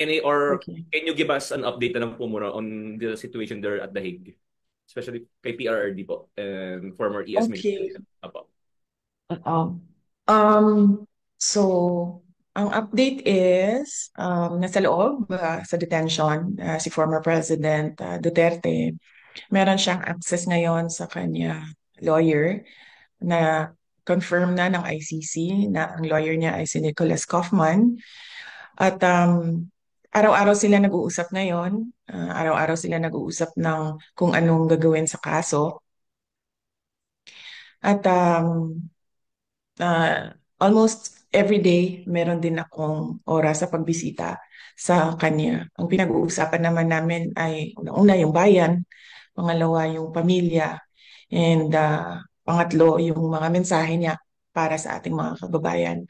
Any or Okay. can you give us an update na lang po muna on the situation there at The Hague? Especially kay PRRD po and former ES Okay. military. Apo. Oo. Um, so, ang update is, nasa loob, sa detention, si former President Duterte. Meron siyang access ngayon sa kanya lawyer na confirm na ng ICC na ang lawyer niya ay si Nicholas Kaufman. At araw-araw sila nag-uusap ngayon. Araw-araw sila nag-uusap ng kung anong gagawin sa kaso. At almost every day, meron din akong oras sa pagbisita sa kanya. Ang pinag-uusapan naman namin ay una yung bayan, pangalawa yung pamilya, and pangatlo yung mga mensahe niya para sa ating mga kababayan.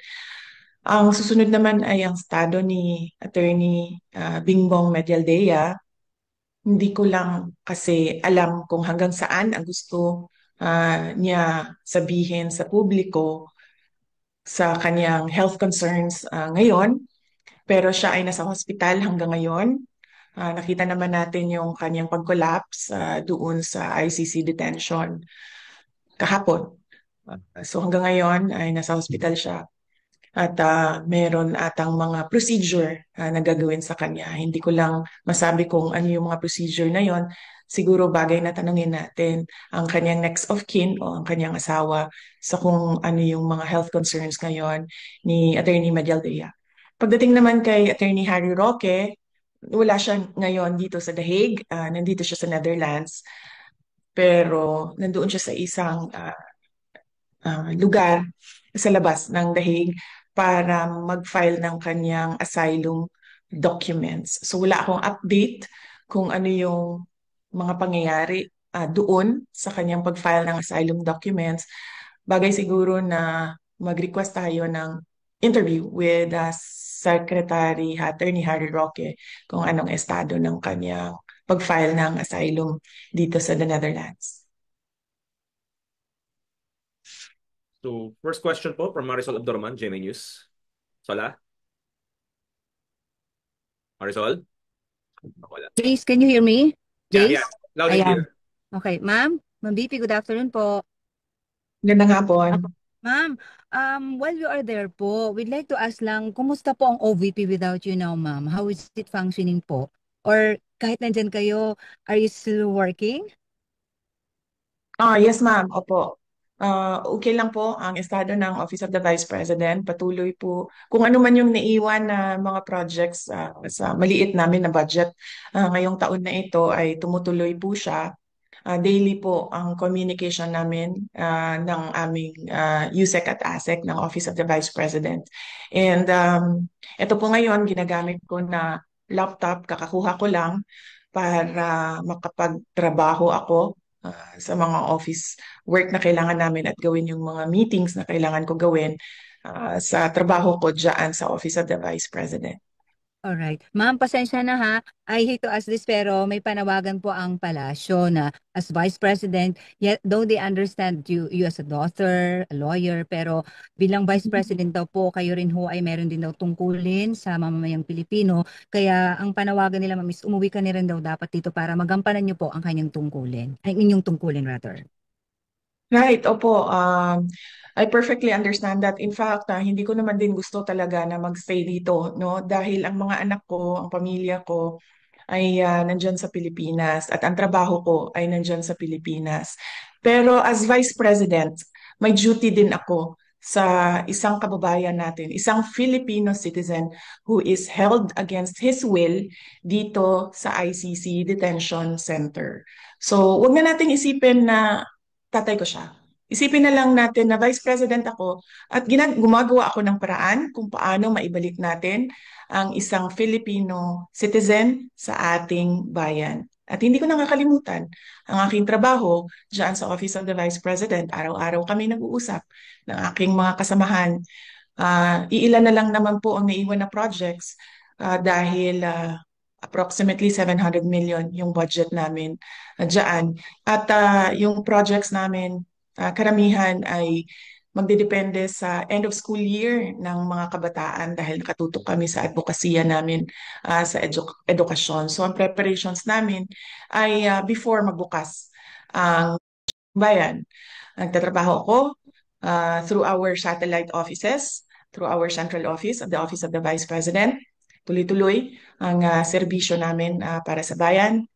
Ang susunod naman ay ang estado ni Attorney Bingbong Medialdea. Hindi ko lang kasi alam kung hanggang saan ang gusto niya sabihin sa publiko sa kanyang health concerns ngayon. Pero siya ay nasa hospital hanggang ngayon. Nakita naman natin yung kanyang pag-collapse doon sa ICC detention kahapon. So hanggang ngayon ay nasa hospital siya. At meron atang mga procedure na gagawin sa kanya. Hindi ko lang masabi kung ano yung mga procedure na yon. Siguro bagay na tanungin natin ang kanyang next of kin o ang kanyang asawa sa kung ano yung mga health concerns ngayon ni Attorney Medialdea. Pagdating naman kay Attorney Harry Roque, wala siya ngayon dito sa The Hague. Nandito siya sa Netherlands. Pero nandoon siya sa isang lugar sa labas ng dahig para mag-file ng kanyang asylum documents. So wala akong update kung ano yung mga pangyayari doon sa kanyang pag-file ng asylum documents. Bagay siguro na mag-request tayo ng interview with Secretary Attorney Harry Roque kung anong estado ng kanyang pag-file ng asylum dito sa the Netherlands. So, first question po from Marisol Abdurman, GMA News. Sola? Marisol? Wala. Jace, can you hear me? Yeah, yeah. Jace? Loud and Ayan. clear. Okay, ma'am. Ma'am BP, good afternoon po. Gandang hapon. Ako. Ma'am, while you are there po, we'd like to ask lang, kumusta po ang OVP without you now, ma'am? How is it functioning po? Or kahit nandyan kayo, are you still working? Yes ma'am, opo. Okay lang po ang estado ng Office of the Vice President. Patuloy po kung ano man yung naiwan na mga projects sa maliit namin na budget ngayong taon na ito ay tumutuloy po siya. Daily po ang communication namin ng aming USEC at ASEC ng Office of the Vice President. And ito po ngayon, ginagamit ko na laptop, kakakuha ko lang para makapagtrabaho ako sa mga office work na kailangan namin at gawin yung mga meetings na kailangan ko gawin sa trabaho ko dyan sa Office of the Vice President. Alright. Ma'am, pasensya na ha. I hate to ask this pero may panawagan po ang palasyo na as Vice President, yet though they understand you as a daughter, a lawyer, pero bilang Vice President daw po, kayo rin ho ay meron din daw tungkulin sa mamamayang Pilipino. Kaya ang panawagan nila, ma'am, is umuwi ka na rin daw dapat dito para magampanan niyo po ang kanyang tungkulin. Ay, inyong tungkulin rather. Right, opo. I perfectly understand that. In fact, hindi ko naman din gusto talaga na magstay dito, no? Dahil ang mga anak ko, ang pamilya ko ay nandyan sa Pilipinas at ang trabaho ko ay nandyan sa Pilipinas. Pero as Vice President, may duty din ako sa isang kababayan natin, isang Filipino citizen who is held against his will dito sa ICC Detention Center. So, wag na nating isipin na tatay ko siya. Isipin na lang natin na Vice President ako at gumagawa ako ng paraan kung paano maibalik natin ang isang Filipino citizen sa ating bayan. At hindi ko nakakalimutan ang aking trabaho diyan sa Office of the Vice President. Araw-araw kami nag-uusap ng aking mga kasamahan. Iilan na lang naman po ang naiwan na projects dahil approximately 700 million yung budget namin dyan. At yung projects namin, karamihan ay magdidepende sa end of school year ng mga kabataan dahil nakatutok kami sa advokasya namin sa edukasyon. So ang preparations namin ay before magbukas ang bayan. Nagtatrabaho ako through our satellite offices, through our central office of the Office of the Vice President. Tuloy-tuloy ang serbisyo namin para sa bayan.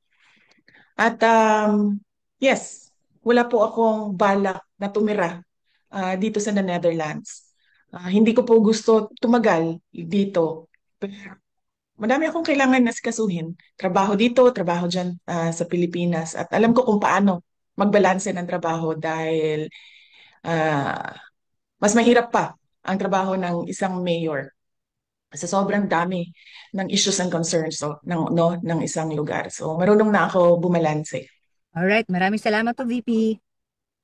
At yes, wala po akong balak na tumira dito sa the Netherlands. Hindi ko po gusto tumagal dito. Pero madami akong kailangan na sikasuhin. Trabaho dito, trabaho dyan sa Pilipinas. At alam ko kung paano magbalanse ng trabaho dahil ah, mas mahirap pa ang trabaho ng isang mayor sa sobrang dami ng issues and concerns ng isang lugar. So marunong na ako bumalanse. Alright, maraming salamat po, VP.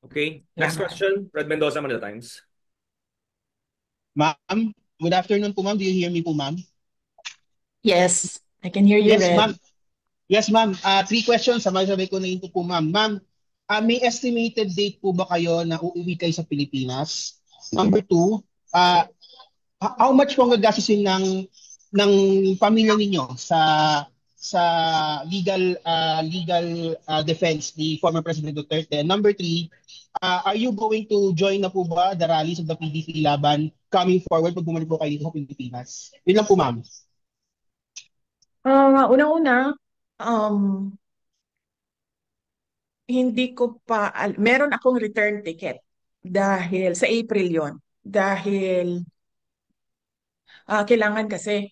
Okay. Next Salamat. question, Red Mendoza, Manila Times. Ma'am, good afternoon po ma'am. Do you hear me po ma'am? Yes, I can hear you, Yes Red. ma'am. Yes ma'am. 3 questions. Sabay-sabay ko na ito po ma'am. Ma'am, may estimated date po ba kayo na uuwi kayo sa Pilipinas? Number 2, how much po ang gagastusin ng pamilya ninyo sa legal defense ni former President Duterte? Number 3, are you going to join na po ba the rallies of the PDP laban coming forward pag bumalik po kayo dito sa Pilipinas? Yun lang po ma'am. Unang-una, hindi ko pa, meron akong return ticket dahil sa April yon. Dahil kailangan kasi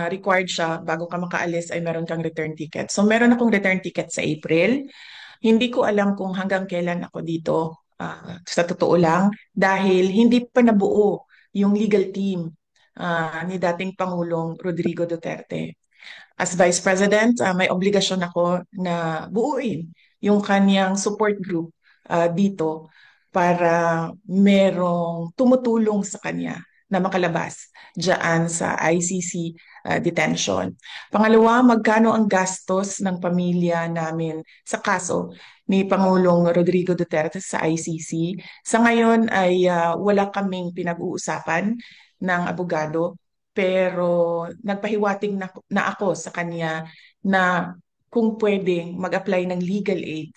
required siya bago ka makaalis ay meron kang return ticket. So meron akong return ticket sa April. Hindi ko alam kung hanggang kailan ako dito, sa totoo lang, dahil hindi pa nabuo yung legal team ni dating Pangulong Rodrigo Duterte. As Vice President, may obligasyon ako na buuin yung kanyang support group dito para merong tumutulong sa kanya na makalabas diyan sa ICC detention. Pangalawa, magkano ang gastos ng pamilya namin sa kaso ni Pangulong Rodrigo Duterte sa ICC? Sa ngayon ay wala kaming pinag-uusapan ng abogado, pero nagpahiwatig na ako sa kanya na kung pwedeng mag-apply ng legal aid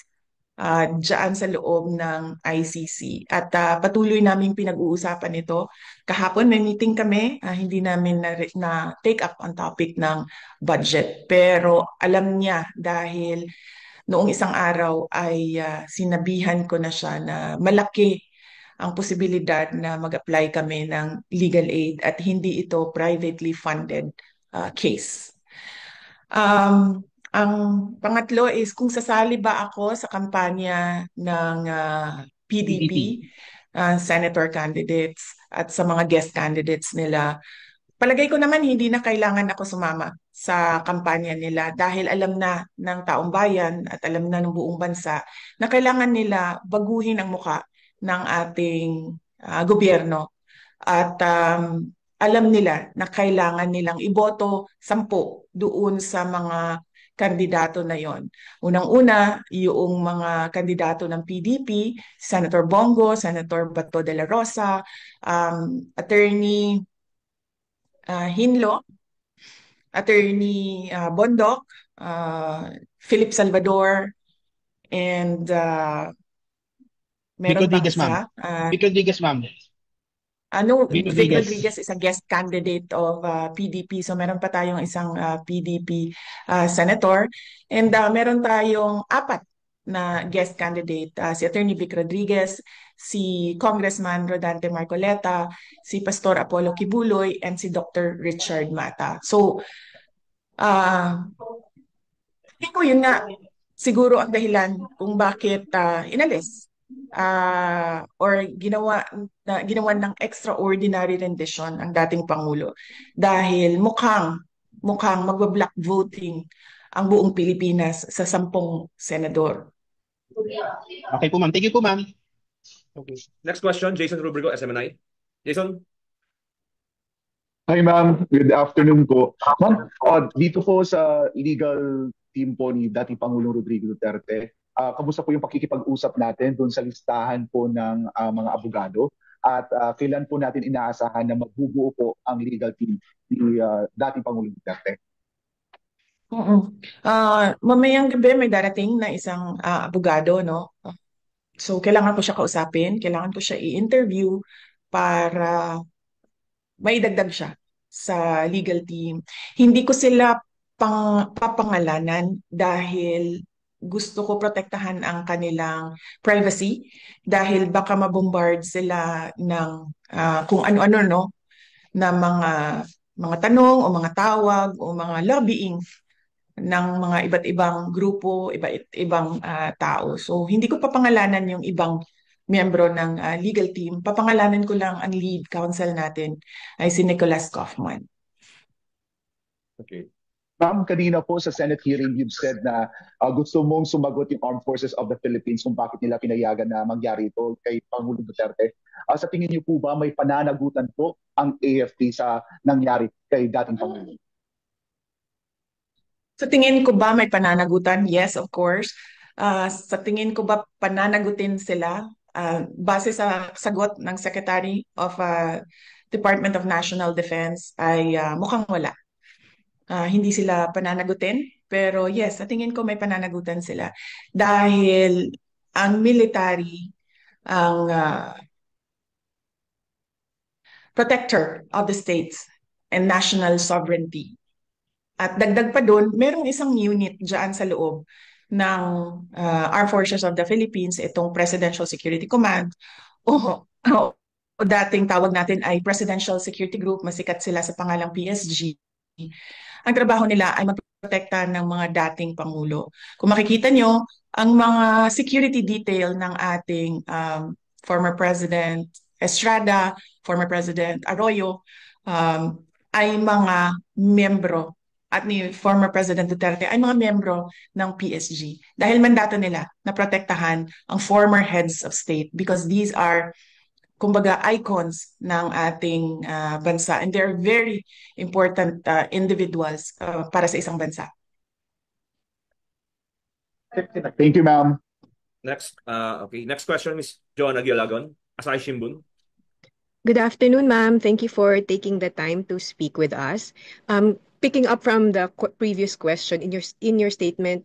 dyan sa loob ng ICC. At patuloy naming pinag-uusapan ito. Kahapon may meeting kami, hindi namin na take up ang topic ng budget. Pero alam niya dahil noong isang araw ay sinabihan ko na siya na malaki ang posibilidad na mag-apply kami ng legal aid at hindi ito privately funded case. Ang pangatlo is kung sasali ba ako sa kampanya ng PDP, senator candidates at sa mga guest candidates nila. Palagay ko naman hindi na kailangan ako sumama sa kampanya nila dahil alam na ng taong bayan at alam na ng buong bansa na kailangan nila baguhin ang muka ng ating gobyerno. At alam nila na kailangan nilang iboto 10 doon sa mga kandidato na yon. Unang-una, yung mga kandidato ng PDP, Senator Bongo, Senator Bato de la Rosa, Attorney Hinlo, Attorney Bondok, Philip Salvador, and meron Vic pa Rodriguez, ma'am. isa. Vic Rodriguez, ma'am. Vic Rodriguez. Rodriguez is a guest candidate of PDP. So meron pa tayong isang PDP senator. And meron tayong 4 na guest candidate. Si Attorney Vic Rodriguez, si Congressman Rodante Marcoleta, si Pastor Apollo Kibuloy, and si Dr. Richard Mata. So, hindi ko yun nga siguro ang dahilan kung bakit inalis or ginawa ng extraordinary rendition ang dating Pangulo dahil mukhang magba-block voting ang buong Pilipinas sa 10 senador. Okay po ma'am. Thank you po ma'am. Okay. Next question, Jason Rubrico, SMNI. Jason? Hi ma'am, good afternoon po. Ma'am, dito po sa legal team po ni dating Pangulong Rodrigo Duterte, kamusta po yung pakikipag-usap natin doon sa listahan po ng mga abogado at kailan po natin inaasahan na magbubuo po ang legal team ni dating Pangulong Duterte? Oo. Mamayang gabi may darating na isang abogado, no? So, kailangan ko siya kausapin, kailangan ko siya i-interview para maidagdag siya sa legal team. Hindi ko sila papangalanan dahil gusto ko protektahan ang kanilang privacy dahil baka mabombard sila ng kung ano-ano, no, na mga tanong o mga tawag o mga lobbying ng mga iba't ibang grupo, iba't ibang tao. So, hindi ko papangalanan yung ibang miyembro ng legal team. Papangalanan ko lang ang lead counsel natin ay si Nicholas Kaufman. Okay. Ma'am, kanina po sa Senate hearing, you've said na gusto mong sumagot yung Armed Forces of the Philippines kung bakit nila pinayagan na mangyari ito kay Pangulong Duterte. Sa tingin niyo po ba may pananagutan po ang AFP sa nangyari kay dating Pangulo? Sa tingin ko ba may pananagutan? Yes, of course. Sa tingin ko ba pananagutin sila? Base sa sagot ng Secretary of Department of National Defense ay mukhang wala. Hindi sila pananagutin, pero yes, sa tingin ko may pananagutan sila. Dahil ang military, ang protector of the states and national sovereignty. At dagdag pa doon, merong isang unit dyan sa loob ng Armed Forces of the Philippines, itong Presidential Security Command, o dating tawag natin ay Presidential Security Group, masikat sila sa pangalang PSG. Ang trabaho nila ay magprotekta ng mga dating Pangulo. Kung makikita nyo, ang mga security detail ng ating former President Estrada, former President Arroyo, ay mga miyembro at ni former President Duterte ay mga miyembro ng PSG. Dahil mandato nila na protektahan ang former heads of state because these are kumbaga icons ng ating bansa and they're very important individuals para sa isang bansa. Thank you, ma'am. Next, okay. Next question, Ms. Joanna Gialagon, Asahi Shimbun. Good afternoon, ma'am. Thank you for taking the time to speak with us. Picking up from the previous question, in your statement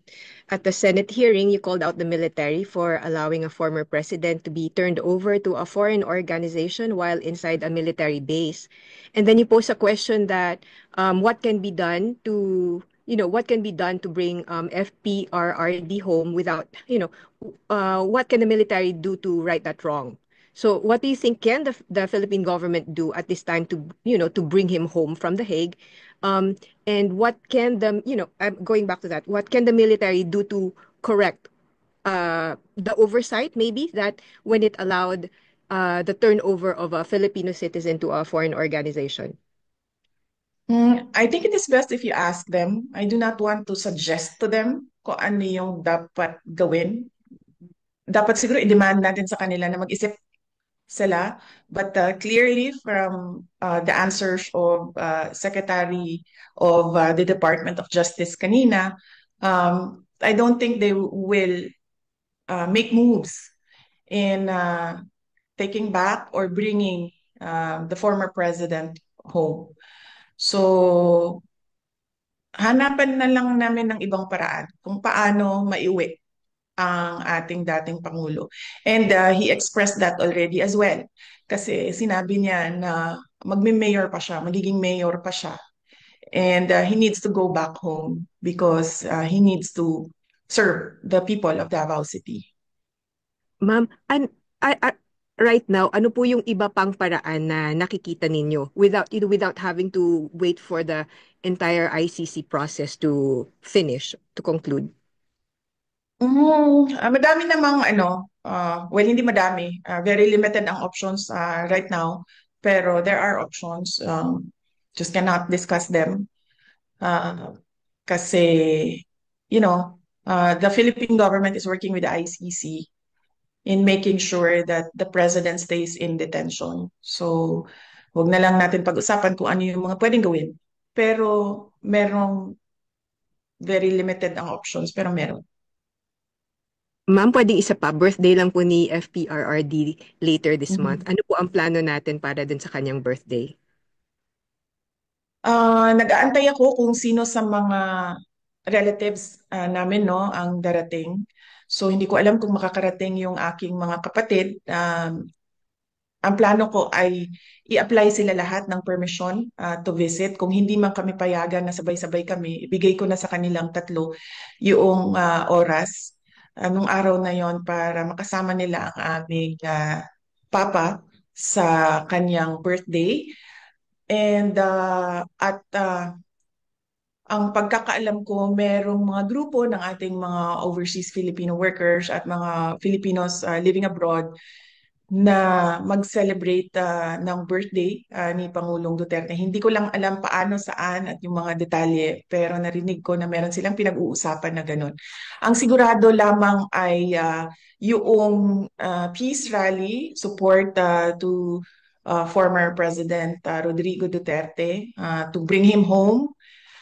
at the Senate hearing, you called out the military for allowing a former president to be turned over to a foreign organization while inside a military base. And then you pose a question that what can be done to bring FPRRD home without, what can the military do to right that wrong? So what do you think can the Philippine government do at this time to bring him home from The Hague? And what can I'm going back to that, what can the military do to correct the oversight maybe that when it allowed the turnover of a Filipino citizen to a foreign organization? I think it is best if you ask them. I do not want to suggest to them kung ano yung dapat gawin. Dapat siguro i-demand natin sa kanila na mag-isip sila. But clearly from the answers of Secretary of the Department of Justice kanina, I don't think they will make moves in taking back or bringing the former president home. So, hanapan na lang namin ng ibang paraan kung paano maiuwi ang ating dating Pangulo. And he expressed that already as well. Kasi sinabi niya na magme-mayor pa siya, magiging mayor pa siya. And he needs to go back home because he needs to serve the people of Davao City. Ma'am, right now, ano po yung iba pang paraan na nakikita ninyo without having to wait for the entire ICC process to conclude? Madami namang well, hindi madami. Very limited ang options right now. Pero there are options. Just cannot discuss them. Kasi, the Philippine government is working with the ICC in making sure that the president stays in detention. So, wag na lang natin pag-usapan kung ano yung mga pwedeng gawin. Pero, merong very limited ang options, pero meron. Ma'am, pwedeng isa pa. Birthday lang po ni FPRRD later this month. Mhm. Ano po ang plano natin para dun sa kanyang birthday? Nag-aantay ako kung sino sa mga relatives namin no ang darating. So hindi ko alam kung makakarating yung aking mga kapatid. Ang plano ko ay i-apply sila lahat ng permission to visit. Kung hindi man kami payagan na sabay-sabay kami, ibigay ko na sa kanilang tatlo yung oras nung araw na yon para makasama nila ang aming papa sa kanyang birthday. And ang pagkakaalam ko, merong mga grupo ng ating mga overseas Filipino workers at mga Filipinos living abroad na mag-celebrate ng birthday ni Pangulong Duterte. Hindi ko lang alam paano, saan at yung mga detalye, pero narinig ko na meron silang pinag-uusapan na ganun. Ang sigurado lamang ay yung peace rally support to former President Rodrigo Duterte to bring him home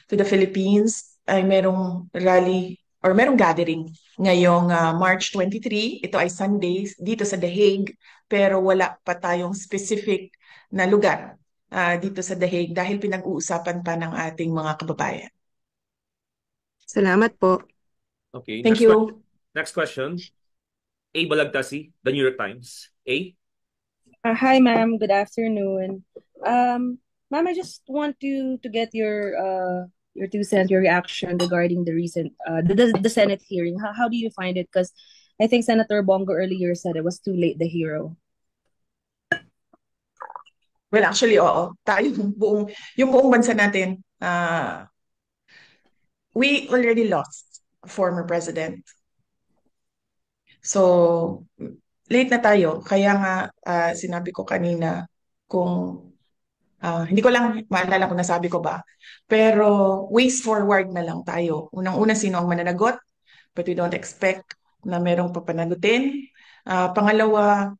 to the Philippines ay merong rally or merong gathering ngayong March 23. Ito ay Sunday dito sa The Hague, pero wala pa tayong specific na lugar dito sa The Hague dahil pinag-uusapan pa ng ating mga kababayan. Salamat po. Okay, Thank you. Next question. A. Balagtasi, The New York Times. A. Hi, ma'am. Good afternoon. Ma'am, I just want to get your 2 cents, your reaction regarding the recent the Senate hearing. How do you find it? Because I think Senator Bongo earlier said it was too late, the hero. Well, actually, oo. Tayo, yung buong bansa natin, we already lost a former president. So, late na tayo. Kaya nga, sinabi ko kanina, kung hindi ko lang maalala kung nasabi ko ba, pero ways forward na lang tayo. Unang-una, sino ang mananagot? But we don't expect na merong papanagutin. Pangalawa,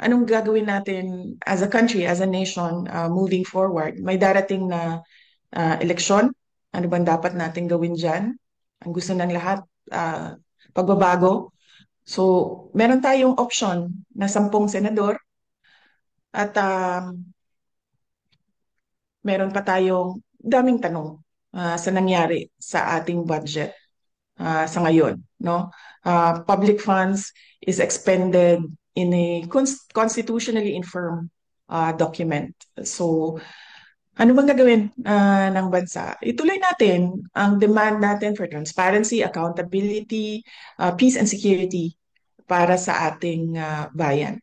anong gagawin natin as a country, as a nation, moving forward? May darating na eleksyon. Ano bang dapat natin gawin dyan? Ang gusto ng lahat, pagbabago. So, meron tayong option na 10 senador at meron pa tayong daming tanong sa nangyari sa ating budget sa ngayon, no? Public funds is expended in a constitutionally infirm document. So, ano bang gagawin ng bansa? Ituloy natin ang demand natin for transparency, accountability, peace and security para sa ating bayan.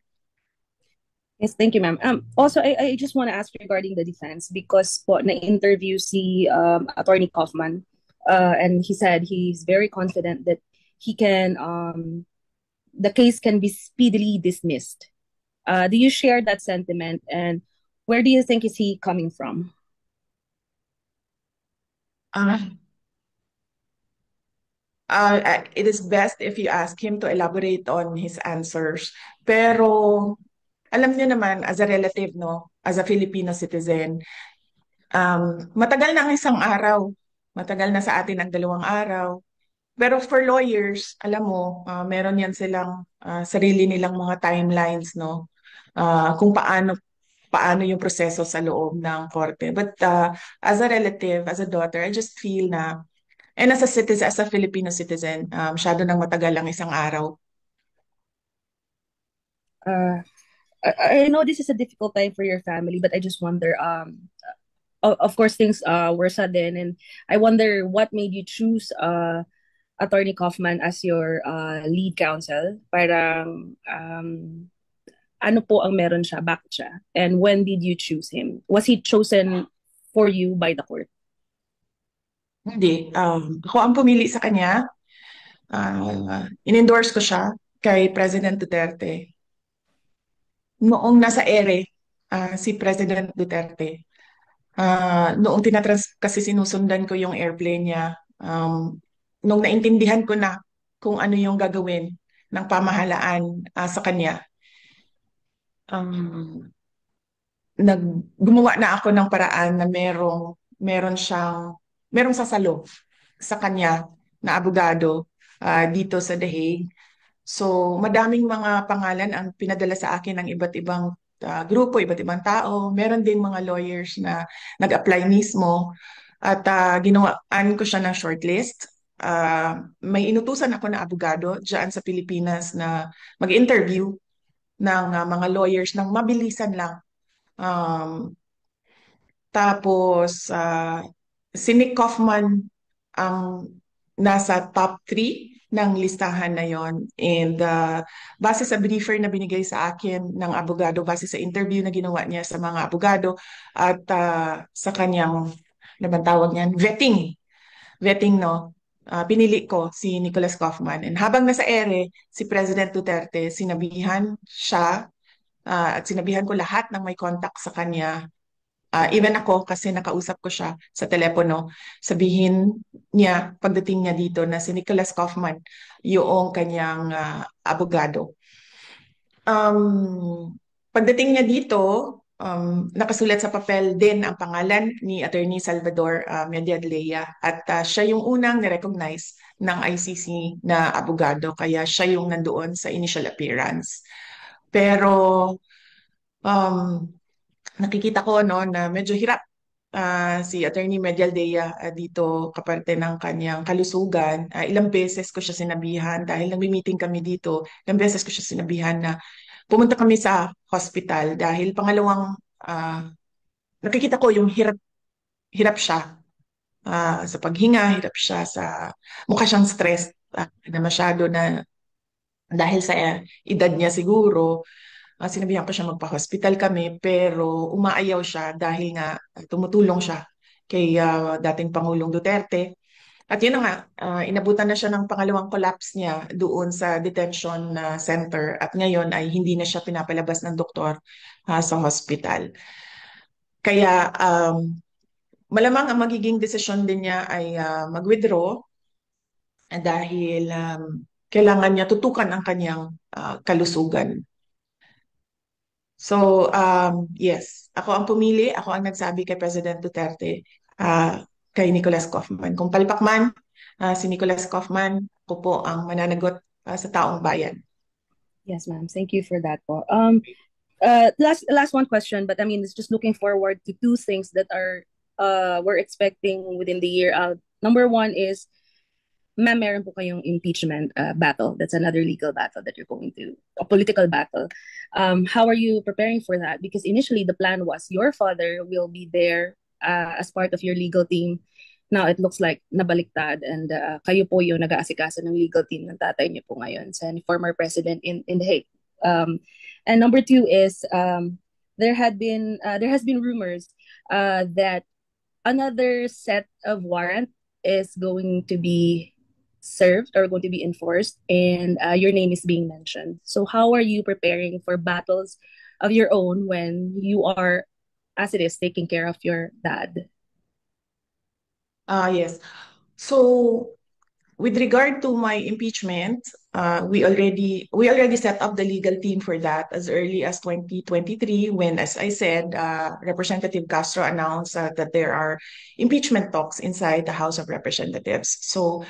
Yes, thank you, ma'am. Also, I just want to ask regarding the defense because po na-interview si Attorney Kaufman and he said he's very confident that he can the case can be speedily dismissed. Do you share that sentiment, and where do you think is he coming from? It is best if you ask him to elaborate on his answers. Pero alam niyo naman, as a relative, no, as a Filipino citizen, matagal na ang isang araw. Matagal na sa atin ang 2 araw. Pero for lawyers, alam mo, meron yan silang sarili nilang mga timelines, no? Kung paano yung proseso sa loob ng korte. But as a relative, as a daughter, I just feel na, and as a citizen, as a Filipino citizen, masyado nang matagal ang isang araw. I know this is a difficult time for your family, but I just wonder, of course, things were sudden, and I wonder what made you choose Attorney Kaufman as your lead counsel. Parang, ano po ang meron siya, bakit siya? And when did you choose him? Was he chosen for you by the court? Hindi. Ako ang pumili sa kanya. In-endorse ko siya kay President Duterte. Noong nasa ere, si President Duterte, noong kasi sinusundan ko yung airplane niya, nung naintindihan ko na kung ano yung gagawin ng pamahalaan sa kanya, gumawa na ako ng paraan na merong sasalo sa kanya na abogado dito sa The Hague So, madaming mga pangalan ang pinadala sa akin ng iba't ibang grupo, iba't ibang tao. Meron din mga lawyers na nag-apply mismo at ginawaan ko siya ng shortlist. May inutusan ako na abogado dyan sa Pilipinas na mag-interview ng mga lawyers ng mabilisan lang. Tapos, si Nick Kaufman ang nasa top 3 ng listahan na yon. And base sa briefer na binigay sa akin ng abogado, base sa interview na ginawa niya sa mga abogado at sa kanyang, ano bang tawag niyan? Vetting, no? Pinili ko si Nicholas Kaufman. And habang nasa ere, si President Duterte, sinabihan siya at sinabihan ko lahat ng may contact sa kanya. Even ako, kasi nakausap ko siya sa telepono, sabihin niya, pagdating niya dito, na si Nicholas Kaufman, yung kanyang abogado. Pagdating niya dito, nakasulat sa papel din ang pangalan ni Attorney Salvador Mediadleya at siya yung unang nirecognize ng ICC na abogado, kaya siya yung nandoon sa initial appearance. Pero nakikita ko na medyo hirap si Attorney Medialdea dito kaparte ng kanyang kalusugan. Ilang beses ko siya sinabihan dahil nagmi-meeting kami dito. Ilang beses ko siya sinabihan na pumunta kami sa hospital dahil pangalawang nakikita ko yung hirap siya sa paghinga, hirap siya sa mukha siyang stressed na masyado na dahil sa edad niya siguro. Sinabihan ko siya magpa-hospital kami pero umaayaw siya dahil nga tumutulong siya kay dating Pangulong Duterte. At yun na nga, inabutan na siya ng pangalawang collapse niya doon sa detention center at ngayon ay hindi na siya pinapalabas ng doktor sa hospital. Kaya malamang ang magiging desisyon din niya ay mag-withdraw dahil kailangan niya tutukan ang kanyang kalusugan. So, yes, ako ang pumili, ako ang nagsabi kay President Duterte, kay Nicholas Kaufman. Kung palpak man, si Nicholas Kaufman, ako po ang mananagot sa taong bayan. Yes, ma'am. Thank you for that po. Last one question, but I mean, it's just looking forward to two things that are we're expecting within the year. Number one is, ma'am, meron po kayong impeachment battle. That's another legal battle that you're going to, a political battle. How are you preparing for that? Because initially the plan was your father will be there as part of your legal team. Now it looks like nabaliktad and kayo po yung nag-aasikaso ng legal team ng tatay niyo po ngayon, sa former president in The Hague. And number two is there has been rumors that another set of warrant is going to be served or going to be enforced, and your name is being mentioned. So how are you preparing for battles of your own when you are, as it is, taking care of your dad? Yes. So, with regard to my impeachment, we already set up the legal team for that as early as 2023 when, as I said, Representative Castro announced that there are impeachment talks inside the House of Representatives. So,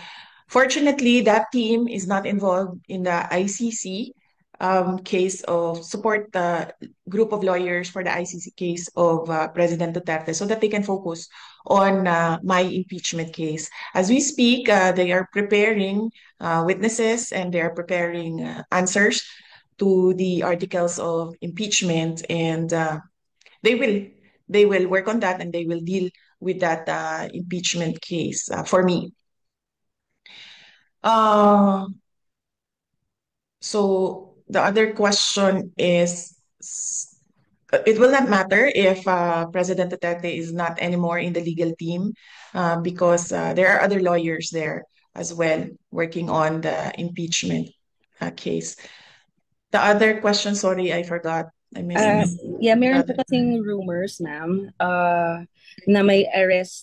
fortunately, that team is not involved in the ICC case of support the group of lawyers for the ICC case of President Duterte so that they can focus on my impeachment case. As we speak, they are preparing witnesses and they are preparing answers to the articles of impeachment, and they will work on that and they will deal with that impeachment case for me. So the other question is, it will not matter if President Duterte is not anymore in the legal team because there are other lawyers there as well working on the impeachment case. The other question, sorry, I forgot. I missed. Yeah, meron po kasing rumors, ma'am, na may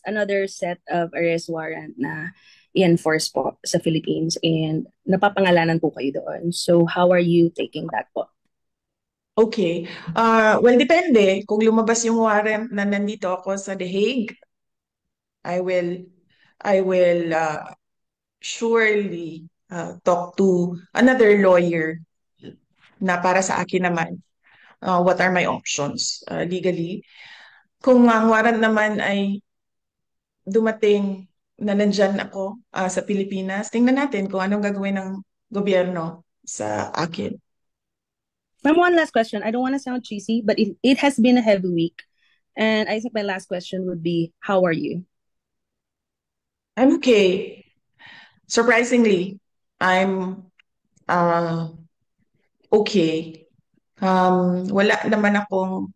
another set of arrest warrant na i-enforce po sa Philippines and napapangalanan po kayo doon. So how are you taking that po? Okay. Well, depende. Kung lumabas yung warrant na nandito ako sa The Hague, I will surely talk to another lawyer na para sa akin naman, what are my options legally. Kung ang warrant naman ay dumating na nandyan ako sa Pilipinas, tingnan natin kung anong gagawin ng gobyerno sa akin. Ma'am, one last question. I don't want to sound cheesy, but it has been a heavy week. And I think my last question would be, how are you? I'm okay. Surprisingly, I'm okay. Wala naman akong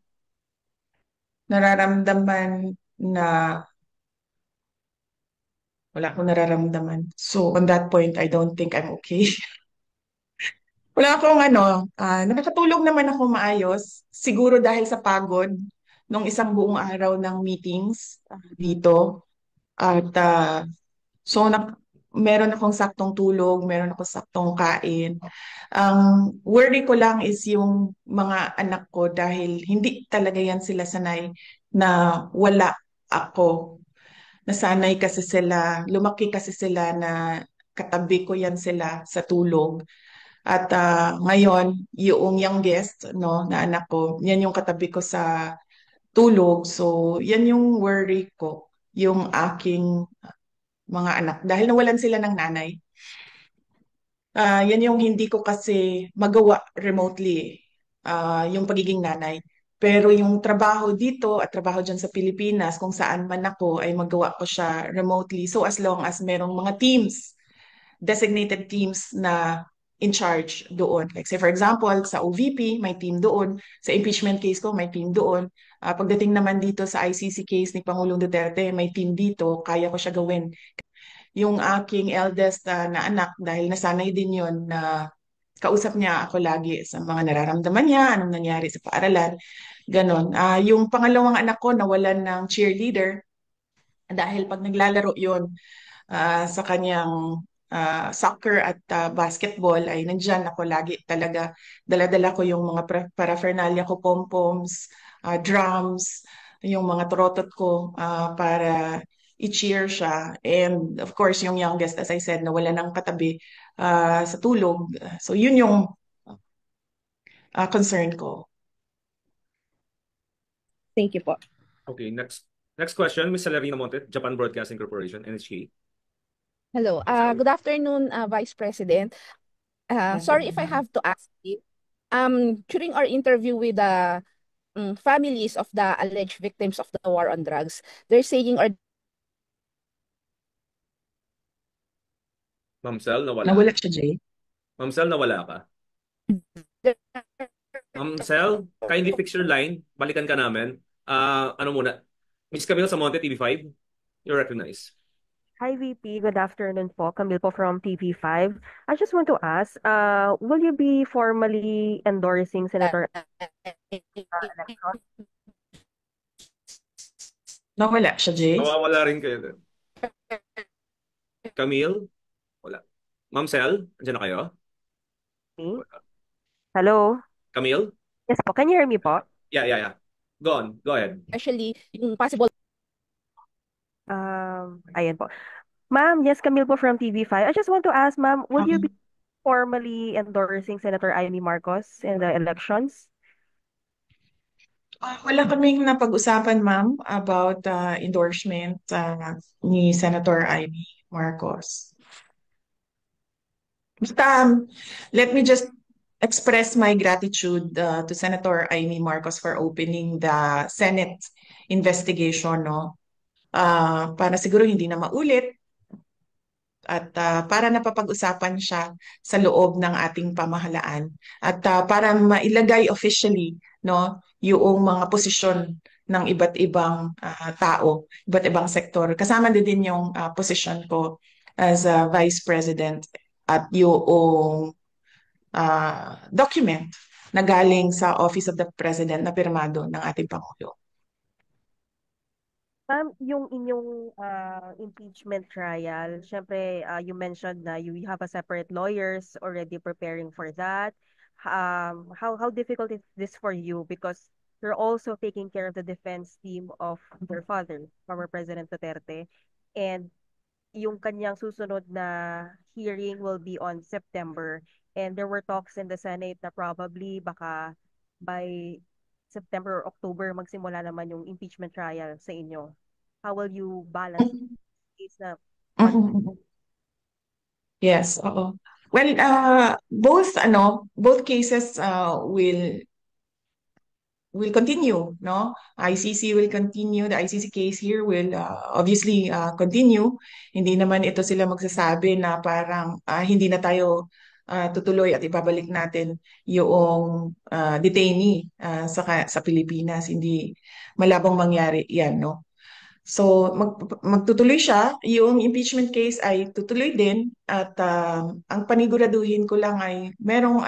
nararamdaman na wala akong nararamdaman. So on that point, I don't think I'm okay. Wala akong nakakatulog naman ako maayos. Siguro dahil sa pagod nung isang buong araw ng meetings dito. At so meron akong saktong tulog, meron akong saktong kain. Ang worry ko lang is yung mga anak ko dahil hindi talaga yan sila sanay na wala ako. Nasanay kasi sila, lumaki kasi sila na katabi ko yan sila sa tulog. At ngayon, yung youngest na anak ko, yan yung katabi ko sa tulog. So, yan yung worry ko, yung aking mga anak. Dahil nawalan sila ng nanay. Yan yung hindi ko kasi magawa remotely, yung pagiging nanay. Pero yung trabaho dito at trabaho dyan sa Pilipinas, kung saan man ako, ay magawa ko siya remotely. So as long as merong mga teams, designated teams na in charge doon. Like say for example, sa OVP, may team doon. Sa impeachment case ko, may team doon. Pagdating naman dito sa ICC case ni Pangulong Duterte, may team dito. Kaya ko siya gawin. Yung aking eldest na anak, dahil nasanay din yon na kausap niya ako lagi sa mga nararamdaman niya, anong nangyari sa paaralan, ganon. Yung pangalawang anak ko nawalan ng cheerleader dahil pag naglalaro yon sa kanyang soccer at basketball ay nandyan ako lagi talaga. Dala-dala ko yung mga paraphernalia ko, pom-poms, drums, yung mga trotot ko para i-cheer siya. And of course, yung youngest, as I said, nawala ng katabi sa tulog. So yun yung concern ko. Thank you po. Okay, next question, Ms. Celerina Monte, Japan Broadcasting Corporation, NHK. Hello. Good afternoon, Vice President. Sorry if I have to ask you. During our interview with the families of the alleged victims of the war on drugs, they're saying or Ma'am Cel, nawala. Nawala siya, Jay. Ma'am Cel, nawala ka. Ma'am Cel, kindly fix your line. Balikan ka namin. Ano muna? Miss Camille Samonte, TV5. You're recognized. Hi, VP. Good afternoon po. Camille po from TV5. I just want to ask, will you be formally endorsing Senator election? Nawala siya, Jay. Nawawala rin kayo din. Camille? Wala. Ma'am Cel, andyan na kayo? Me? Hello? Camille? Yes po. Can you hear me po? Yeah. Go on. Go ahead. actually yung possible Ayan po. Ma'am, yes, Camille po from TV5. I just want to ask, ma'am, will you be formally endorsing Senator Amy Marcos in the elections? Wala kaming napag-usapan, ma'am, about endorsement ni Senator Amy Marcos. Basta, let me just express my gratitude to Senator Amy Marcos for opening the Senate investigation, no? Para siguro hindi na maulit at para napapag-usapan siya sa loob ng ating pamahalaan at para mailagay officially yung mga posisyon ng iba't ibang tao, iba't ibang sektor. Kasama din yung posisyon ko as a Vice President at yung document na galing sa Office of the President na pirmado ng ating Pangulo. Ma'am, yung inyong impeachment trial, syempre, you mentioned na you have a separate lawyers already preparing for that. How difficult is this for you? Because you're also taking care of the defense team of your father, former President Duterte. And yung kanyang susunod na hearing will be on September. And there were talks in the Senate na probably baka by September or October magsimula naman yung impeachment trial sa inyo. How will you balance case na Mhm. Yes, oo. Well, both cases will continue, no? ICC will continue. The ICC case here will obviously continue. Hindi naman ito sila magsasabi na parang hindi na tayo tutuloy at ibabalik natin yung detainee sa Pilipinas. Hindi malabong mangyari yan, no? So magtutuloy siya, yung impeachment case ay tutuloy din at ang paniguraduhin ko lang ay merong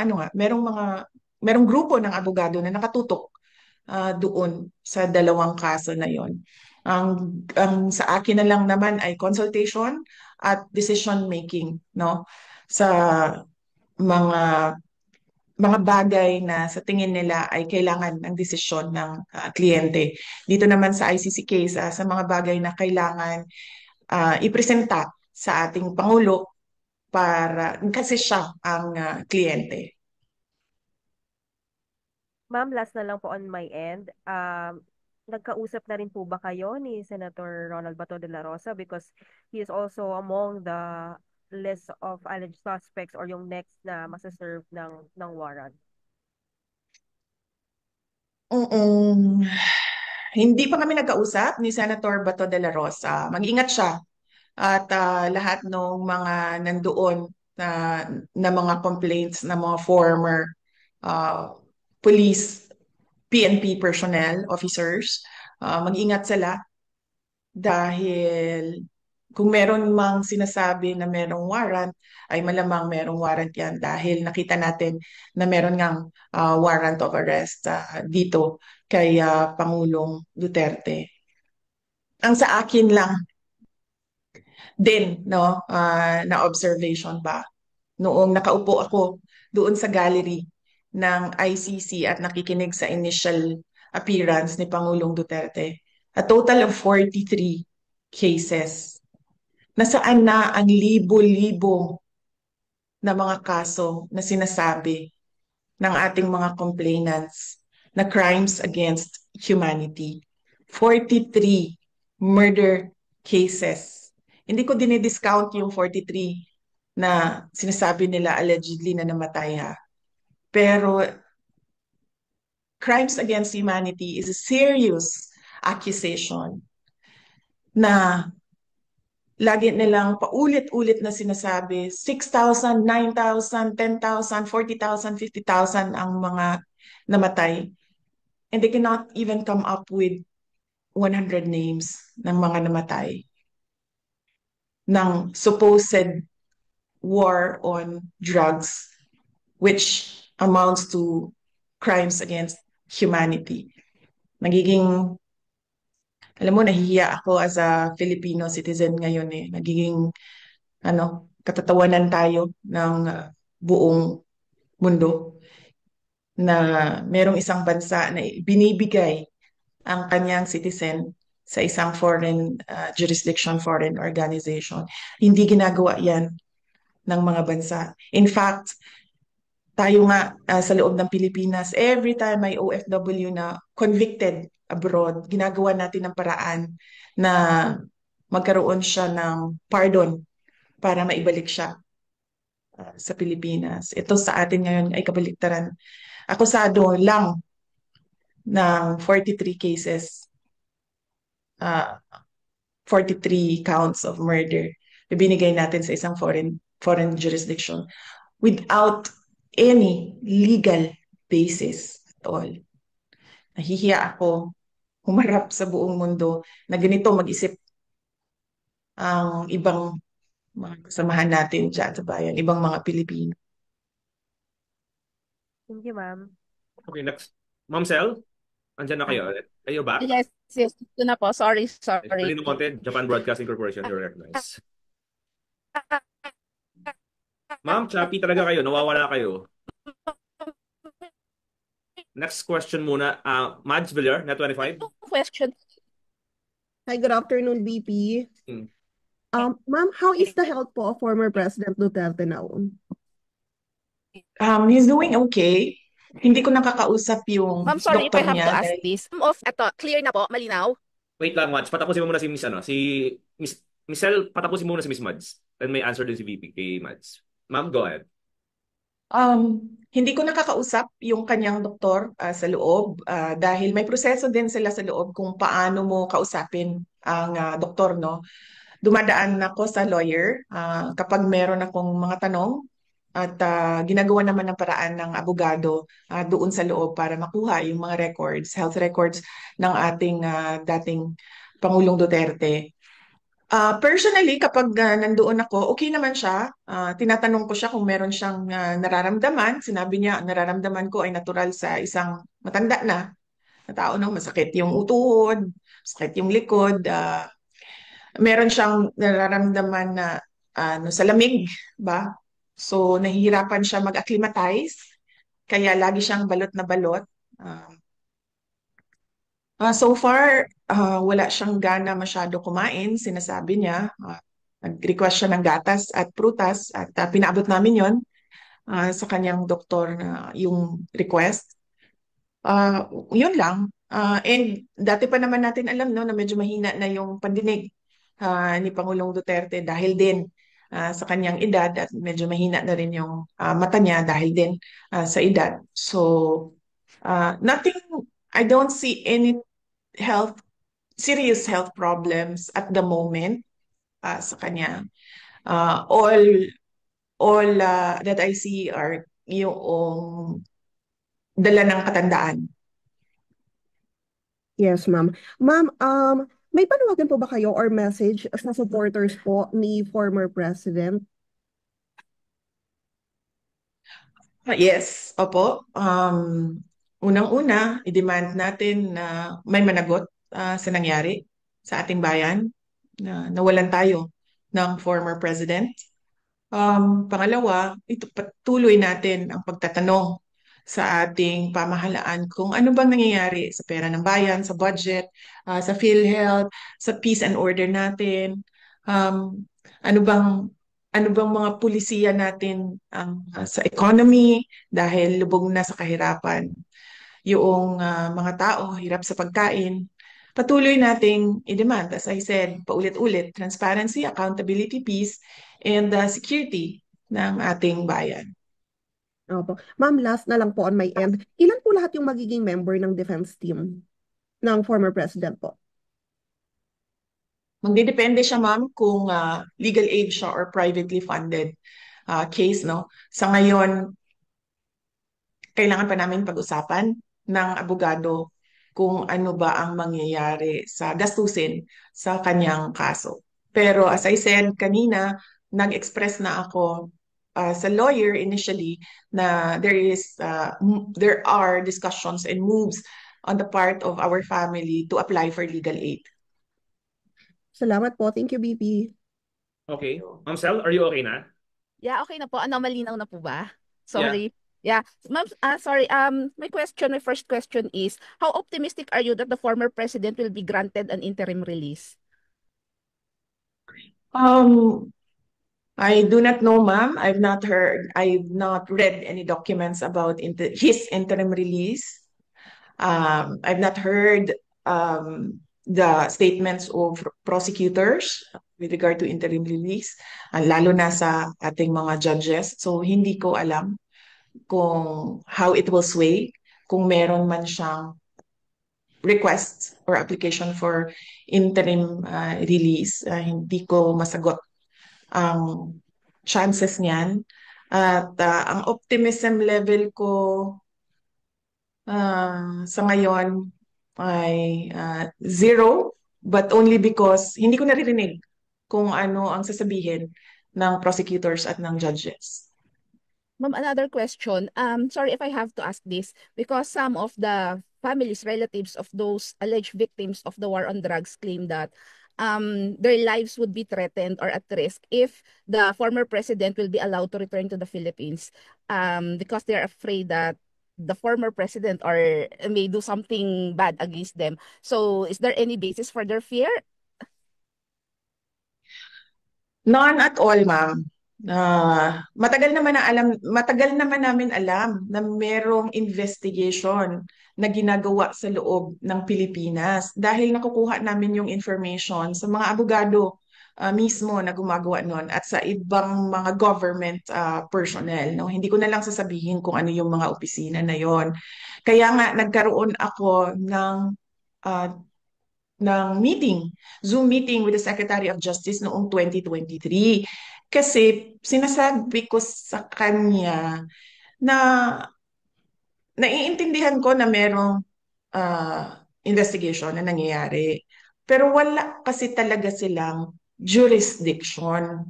grupo ng abogado na nakatutok doon sa dalawang kaso na yon. Ang sa akin na lang naman ay consultation at decision making, no? Sa mga mga bagay na sa tingin nila ay kailangan ng desisyon ng kliyente. Dito naman sa ICC case, sa mga bagay na kailangan ipresenta sa ating Pangulo para kasi siya ang kliyente. Ma'am, last na lang po on my end. Nagkausap na rin po ba kayo ni Senator Ronald Bato de la Rosa because he is also among the list of alleged suspects or yung next na masaserve ng warrant? Hindi pa kami nagkausap ni Senator Bato de la Rosa. Mag-ingat siya at lahat ng mga nandoon na mga complaints ng mga former uh, police, PNP personnel, officers, mag-ingat sila dahil kung meron mang sinasabi na merong warrant, ay malamang merong warrant yan dahil nakita natin na meron ngang warrant of arrest dito kay Pangulong Duterte. Ang sa akin lang din, no, na observation ba, noong nakaupo ako doon sa gallery ng ICC at nakikinig sa initial appearance ni Pangulong Duterte, a total of 43 cases. Nasaan na ang libo-libo na mga kaso na sinasabi ng ating mga complainants na crimes against humanity. 43 murder cases. Hindi ko dinidiscount yung 43 na sinasabi nila allegedly na namatay ha. Pero crimes against humanity is a serious accusation na lagi nilang paulit-ulit na sinasabi, 6,000, 9,000, 10,000, 40,000, 50,000 ang mga namatay. And they cannot even come up with 100 names ng mga namatay ng supposed war on drugs, which amounts to crimes against humanity. Alam mo, nahihiya ako as a Filipino citizen ngayon eh. Nagiging, katatawanan tayo ng buong mundo na merong isang bansa na binibigay ang kanyang citizen sa isang foreign jurisdiction, foreign organization. Hindi ginagawa yan ng mga bansa. In fact, tayo nga sa loob ng Pilipinas, every time may OFW na convicted abroad, ginagawa natin ng paraan na magkaroon siya ng pardon para maibalik siya sa Pilipinas. Ito sa atin ngayon ay kabaliktaran. Akusado lang ng 43 cases, 43 counts of murder, ibinigay natin sa isang foreign jurisdiction without any legal basis at all. Nahihiya ako humarap sa buong mundo na ganito mag-isip ang ibang mga kasamahan natin dyan sa bayan, ibang mga Pilipino. Thank you, ma'am. Okay, next. Ma'am Sel, andyan na kayo ulit. Kayo ba? Yes, ito na po. Sorry. Pauline Monte, Japan Broadcasting Corporation, you're recognized. Ma'am, choppy talaga kayo. Nawawala kayo. Next question muna. Mads Villar, Net 25. Question. Hi, good afternoon, BP. Ma'am, how is the health po of former President Duterte now? He's doing okay. Hindi ko nakakausap yung Ma'am, sorry if I doktor have to niya ask dahil this. Eto, clear na po, malinaw. Wait lang, Mads. Patapusin mo muna si Miss, Miss Sel, patapusin mo muna si Miss Mads. Then may answer din si VP kay Mads. Ma'am, go ahead. Hindi ko nakakausap yung kanyang doktor sa loob dahil may proseso din sila sa loob kung paano mo kausapin ang doktor, no? Dumadaan ako sa lawyer kapag meron akong mga tanong at ginagawa naman ng paraan ng abogado doon sa loob para makuha yung mga records, health records ng ating dating Pangulong Duterte. Personally, kapag nandoon ako, okay naman siya. Tinatanong ko siya kung meron siyang nararamdaman. Sinabi niya, ang nararamdaman ko ay natural sa isang matanda na tao, no? Masakit yung utuhod, masakit yung likod. Meron siyang nararamdaman na sa lamig, ba? So, nahihirapan siya mag-acclimatize. Kaya lagi siyang balot na balot. So far, wala siyang gana masyado kumain. Sinasabi niya, nag-request siya ng gatas at prutas at pinaabot namin yon sa kanyang doktor na yung request. Yun lang. And dati pa naman natin alam, no, na medyo mahina na yung pandinig ni Pangulong Duterte dahil din sa kanyang edad at medyo mahina na rin yung mata niya dahil din sa edad. So, nothing, I don't see any serious health problems at the moment sa kanya. All that I see are yung dala ng katandaan. Yes, ma'am. Ma'am, may panawagan po ba kayo or message sa supporters po ni former President? Yes, opo. Unang-una, i-demand natin na may managot sa nangyari sa ating bayan na nawalan tayo ng former president. Pangalawa, ito patuloy natin ang pagtatanong sa ating pamahalaan kung ano bang nangyayari sa pera ng bayan, sa budget, sa PhilHealth, sa peace and order natin. Ano bang mga pulisiya natin sa economy dahil lubog na sa kahirapan yung mga tao, hirap sa pagkain. Patuloy nating i-demand, as I said, paulit-ulit, transparency, accountability, peace, and security ng ating bayan. Opo. Ma'am, last na lang po on my end. Ilan po lahat yung magiging member ng defense team ng former president po? Magdidepende siya, ma'am, kung legal aid siya or privately funded case, no? Sa ngayon, kailangan pa namin pag-usapan ng abogado kung ano ba ang mangyayari sa gastusin sa kanyang kaso. Pero as I said kanina, nag-express na ako sa lawyer initially na there are discussions and moves on the part of our family to apply for legal aid. Salamat po. Thank you, BP. Okay. Ma'am Sel, are you okay na? Yeah, okay na po. Malinaw na po ba? Sorry. Yeah. Ma'am, sorry. My first question is, how optimistic are you that the former president will be granted an interim release? I do not know, ma'am. I've not read any documents about his interim release. I've not heard the statements of prosecutors with regard to interim release, lalo na sa ating mga judges. So, hindi ko alam kung how it will sway, kung meron man siyang request or application for interim release. Hindi ko masagot ang chances niyan. At ang optimism level ko sa ngayon ay 0, but only because hindi ko naririnig kung ano ang sasabihin ng prosecutors at ng judges. Ma'am, another question. Sorry if I have to ask this because some of the families, relatives of those alleged victims of the war on drugs claim that their lives would be threatened or at risk if the former president will be allowed to return to the Philippines because they're afraid that the former president or may do something bad against them. So is there any basis for their fear? None at all, ma'am. Matagal naman namin alam na merong investigation na ginagawa sa loob ng Pilipinas dahil nakukuha namin yung information sa mga abogado mismo na gumagawa nun at sa ibang mga government personnel. No? Hindi ko na lang sasabihin kung ano yung mga opisina na yon. Kaya nga nagkaroon ako ah, ng meeting, Zoom meeting with the Secretary of Justice noong 2023. Kasi sinasabi ko sa kanya na naiintindihan ko na merong investigation na nangyayari. Pero wala kasi talaga silang jurisdiction.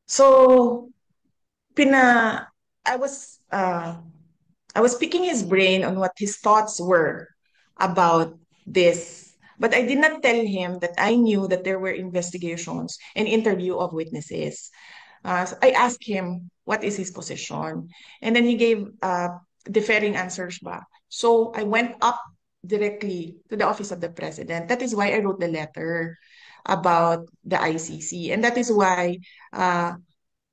So, pina I was I was picking his brain on what his thoughts were about this. But I did not tell him that I knew that there were investigations and interview of witnesses. So I asked him what is his position, and then he gave differing answers back. So I went up directly to the office of the president. That is why I wrote the letter about the ICC, and that is why uh,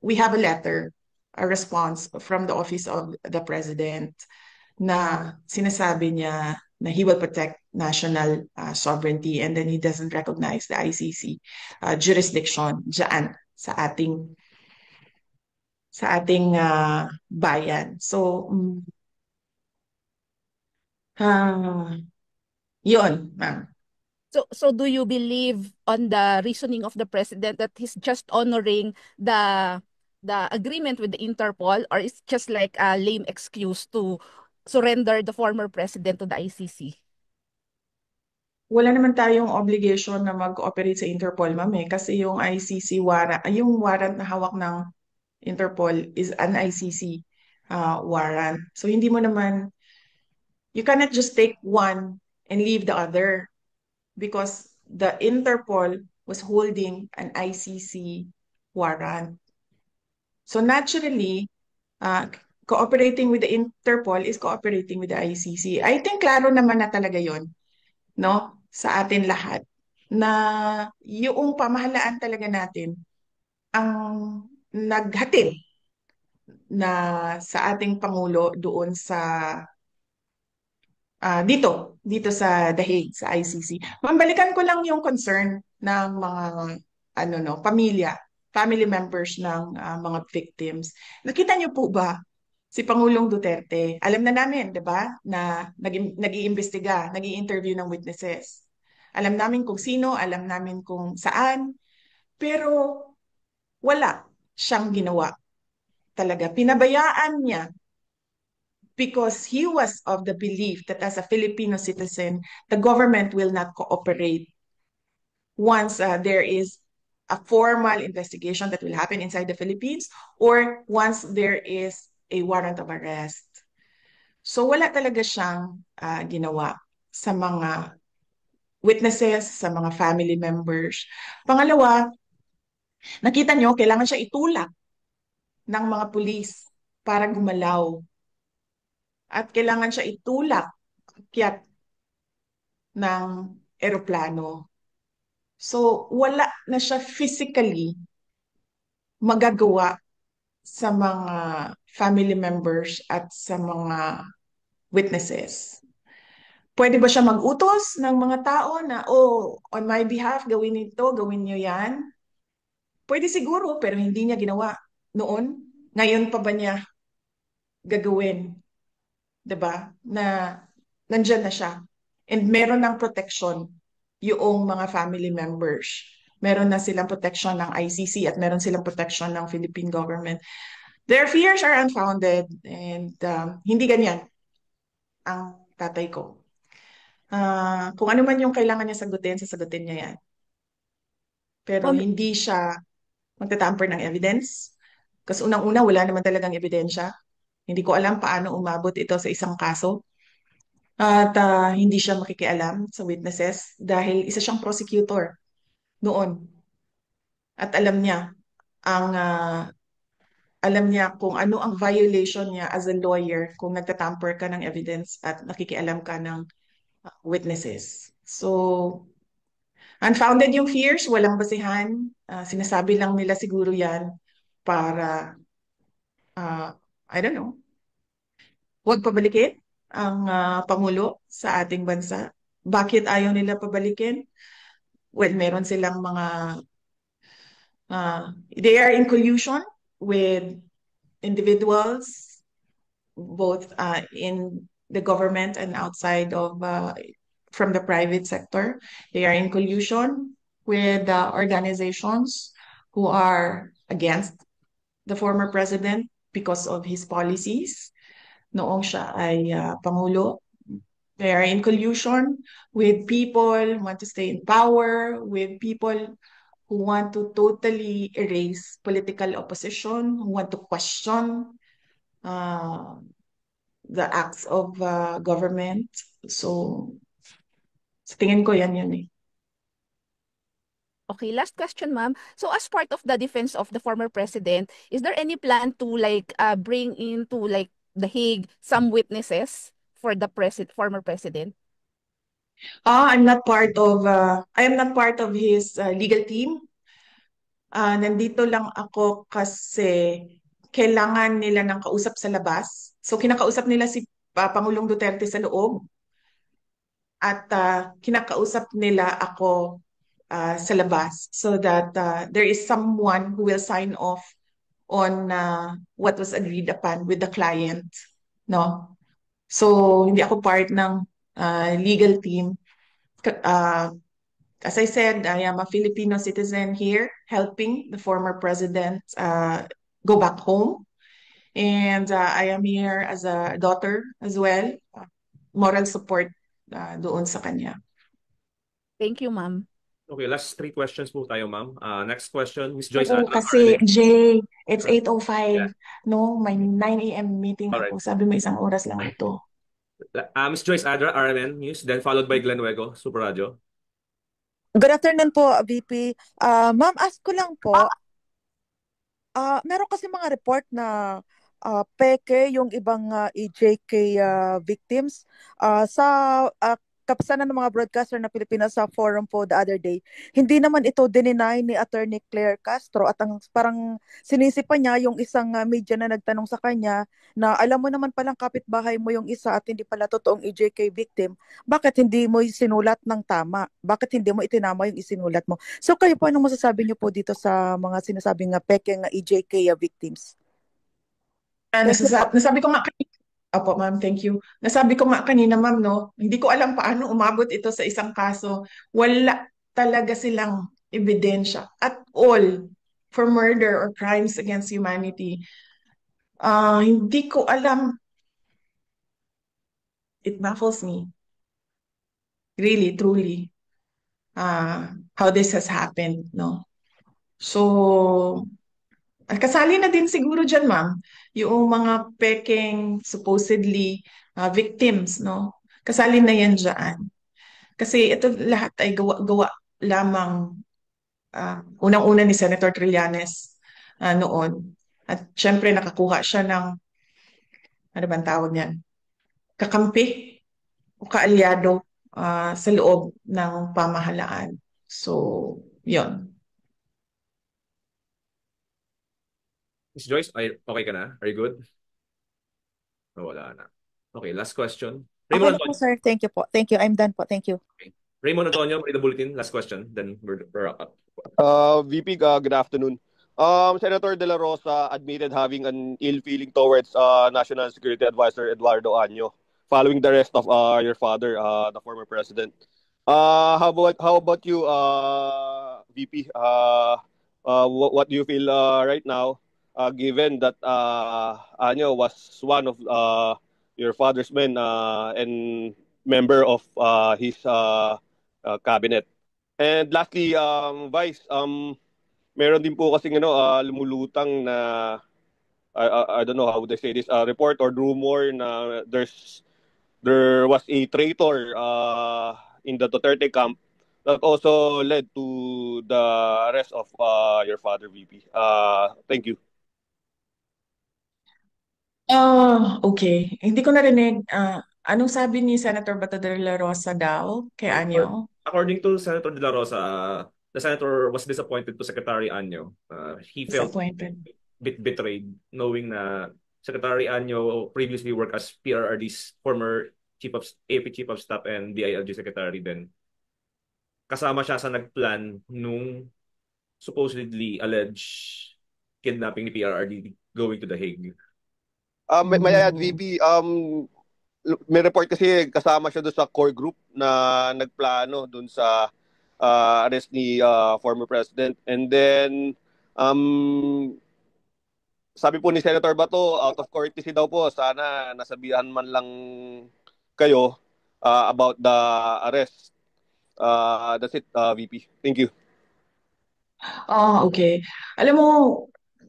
we have a letter, a response from the office of the president na sinasabi niya na he will protect national sovereignty and then he doesn't recognize the ICC jurisdiction dyan sa ating bayan. So, yun, ma'am. So do you believe on the reasoning of the president that he's just honoring the agreement with the Interpol, or it's just like a lame excuse to surrender the former president to the ICC? Wala naman tayong obligation na mag-cooperate sa Interpol, ma'am, kasi yung ICC warrant, yung warrant na hawak ng Interpol is an ICC warrant. So hindi mo naman, you cannot just take one and leave the other because the Interpol was holding an ICC warrant. So naturally, cooperating with the Interpol is cooperating with the ICC. I think klaro naman na talaga yon, no? Sa atin lahat na yung pamahalaan talaga natin ang naghatid na sa ating Pangulo doon sa dito sa The Hague, sa ICC. Mambalikan ko lang yung concern ng mga family members ng mga victims. Nakita niyo po ba si Pangulong Duterte? Alam na namin, 'di ba, na nag-iimbestiga, nag-i-interview ng witnesses. Alam namin kung sino, alam namin kung saan, pero wala siyang ginawa talaga. Pinabayaan niya because he was of the belief that as a Filipino citizen, the government will not cooperate once there is a formal investigation that will happen inside the Philippines or once there is a warrant of arrest. So wala talaga siyang ginawa sa mga witnesses, sa mga family members. Pangalawa, nakita nyo, kailangan siya itulak ng mga pulis para gumalaw. At kailangan siya itulak akyat ng eroplano. So, wala na siya physically magagawa sa mga family members at sa mga witnesses. Pwede ba siya mag-utos ng mga tao na, oh, on my behalf, gawin ito, gawin niyo yan? Pwede siguro, pero hindi niya ginawa noon. Ngayon pa ba niya gagawin? 'Di ba? Na nandyan na siya. And meron ng protection yung mga family members. Meron na silang protection ng ICC at meron silang protection ng Philippine government. Their fears are unfounded and hindi ganyan ang tatay ko. Kung ano man yung kailangan niya sagutin, sasagutin niya yan. Pero Ma'am, hindi siya magtatamper ng evidence. Kasi unang-una, wala naman talagang ebidensya. Hindi ko alam paano umabot ito sa isang kaso. At hindi siya makikialam sa witnesses dahil isa siyang prosecutor noon. At ang alam niya kung ano ang violation niya as a lawyer kung nagtatamper ka ng evidence at nakikialam ka ng witnesses. So, Unfounded yung fears, walang basihan. Sinasabi lang nila siguro yan para, I don't know, huwag pabalikin ang Pangulo sa ating bansa. Bakit ayaw nila pabalikin? Well, meron silang they are in collusion with individuals, both in the government and outside of, from the private sector. They are in collusion with organizations who are against the former president because of his policies noong siya ay Pangulo. They are in collusion with people who want to stay in power, with people who want to totally erase political opposition, who want to question uh, the acts of government. So, sa tingin ko yan eh. Okay, last question, ma'am. So as part of the defense of the former president, is there any plan to like bring into like The Hague some witnesses for the former president? I am not part of his legal team. Nandito lang ako kasi kailangan nila ng kausap sa labas. So kinakausap nila si Pangulong Duterte sa loob at kinakausap nila ako sa labas so that there is someone who will sign off on what was agreed upon with the client, no? So hindi ako part ng legal team. As I said, I am a Filipino citizen here helping the former president go back home. And I am here as a daughter as well. Moral support doon sa kanya. Thank you, ma'am. Okay, last 3 questions po tayo, ma'am. Next question, Miss Joyce Oo, Adra. kasi Jay, it's Yeah. 8:05. No, may 9 a.m. meeting Alright. ako. Sabi mo isang oras lang ito. Miss Joyce Adra, RMN News, then followed by Glenn Wego, Super Radio. Good afternoon po, VP. Ma'am, ask ko lang po, meron kasi mga report na peke yung ibang EJK victims sa kapisanan ng mga broadcaster na Pilipinas sa forum po the other day. Hindi naman ito dininay ni Attorney Claire Castro at ang parang sinisipa niya yung isang media na nagtanong sa kanya na alam mo naman palang kapitbahay mo yung isa at hindi pala totoong EJK victim. Bakit hindi mo sinulat ng tama? Bakit hindi mo itinama yung isinulat mo? So kayo po, anong masasabi niyo po dito sa mga sinasabing peke nga EJK victims? Nasabi ko nga kanina, opo ma'am, thank you. Nasabi ko nga kanina ma'am, no, hindi ko alam paano umabot ito sa isang kaso. Wala talaga silang ebidensya at all for murder or crimes against humanity. Hindi ko alam. It baffles me. Really, truly. How this has happened, no? So, kasali na din siguro dyan, ma'am, yung mga peking supposedly victims, no? Kasali na yan dyan. Kasi ito lahat ay gawa lamang unang-una ni Senator Trillanes noon. At syempre nakakuha siya ng, ano bang tawag niyan? Kakampi o kaalyado sa loob ng pamahalaan. So, yon. Miss Joyce, okay ka na? Are you good? Wala na. Okay, last question. Okay Raymond na po, Antonio. sir. Thank you po. Thank you. I'm done po. Thank you. Okay. Raymond Antonio, read the bulletin. Last question. Then we're up. VP, good afternoon. Senator De La Rosa admitted having an ill feeling towards National Security Advisor Eduardo Año following the arrest of your father, the former president. How about you, VP? What do you feel right now, given that Año was one of your father's men and member of his cabinet? And lastly, Vice, meron din po kasing lumulutang na I don't know how would I say this, report or rumor na there was a traitor in the Duterte camp that also led to the arrest of your father, VP. Thank you. Okay. Hindi ko narinig. Anong sabi ni Senator Bato de la Rosa daw kay Anyo? According to Senator De La Rosa, the senator was disappointed to Secretary Anyo. He felt Disappointed. bit betrayed knowing na Secretary Anyo previously worked as PRRD's former AP Chief of Staff and DILG Secretary then. Kasama siya sa nagplan nung supposedly alleged kidnapping ni PRRD going to The Hague. May add, VP, may report kasi kasama siya doon sa core group na nagplano doon sa arrest ni former president. And then, sabi po ni Senator Bato, out of courtesy daw po, sana nasabihan man lang kayo about the arrest. That's it, VP. Thank you. Okay. Alam mo,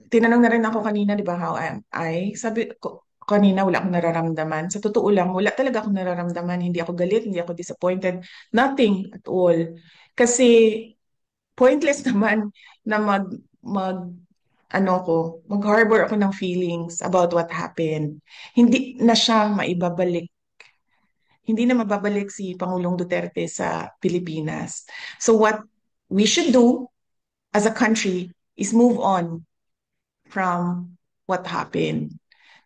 tinanong na rin ako kanina, di ba, how am I? Sabi ko, kanina wala akong nararamdaman. Sa totoo lang, wala talaga akong nararamdaman. Hindi ako galit, hindi ako disappointed. Nothing at all. Kasi pointless naman na mag-harbor ako ng feelings about what happened. Hindi na siya maibabalik. Hindi na mababalik si Pangulong Duterte sa Pilipinas. So what we should do as a country is move on from what happened.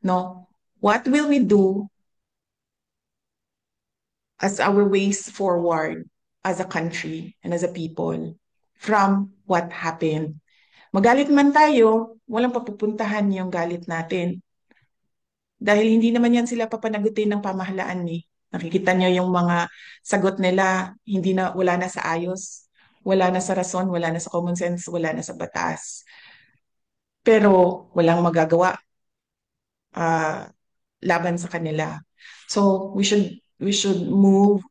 No? What will we do as our ways forward as a country and as a people from what happened? Magalit man tayo, walang papupuntahan yung galit natin. Dahil hindi naman yan sila papanagutin ng pamahalaan ni. Nakikita niyo yung mga sagot nila, wala na sa ayos, wala na sa rason, wala na sa common sense, wala na sa batas. Pero walang magagawa laban sa kanila. So we should move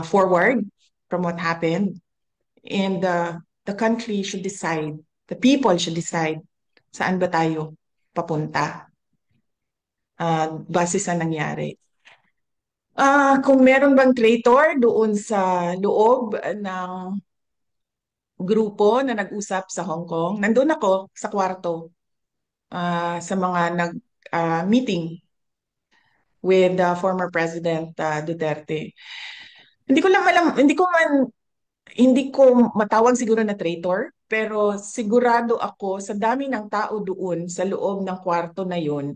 forward from what happened, and the country should decide, the people should decide saan ba tayo papunta base sa nangyari. Kung meron bang traitor doon sa loob ng grupo na nag-usap sa Hong Kong, nandun ako sa kwarto sa mga nag-meeting with former President Duterte. Hindi ko matawag siguro na traitor, pero sigurado ako sa dami ng tao doon sa loob ng kwarto na yon